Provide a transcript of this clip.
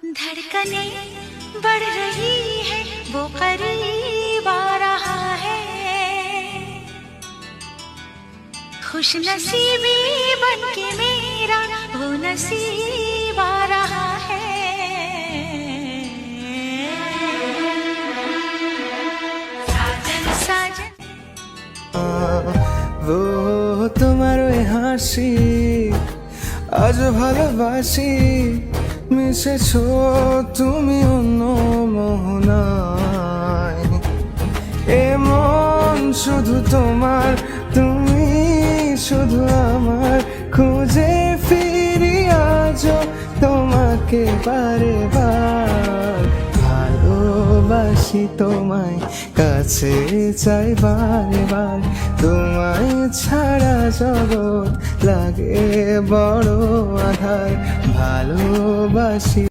धड़कने बढ़ रही है, वो करीब आ रहा है। खुश नसीबी बन के मेरा वो नसीब आ रहा है। साजन साजन वो তোমার ওই হাসি আজ ভালোবাসি, মিশেছো তুমি অন্য মোহনায়। এ মন শুধু তোমার, তুমি শুধু আমার, খুঁজে ফিরি আজও তোমাকে বারে বার। ভালোবাসি তোমায়, কাছে চাই বারে বার, তোমায় ছাড়া জগৎ লাগে বড় আধার। ভালোবাসি।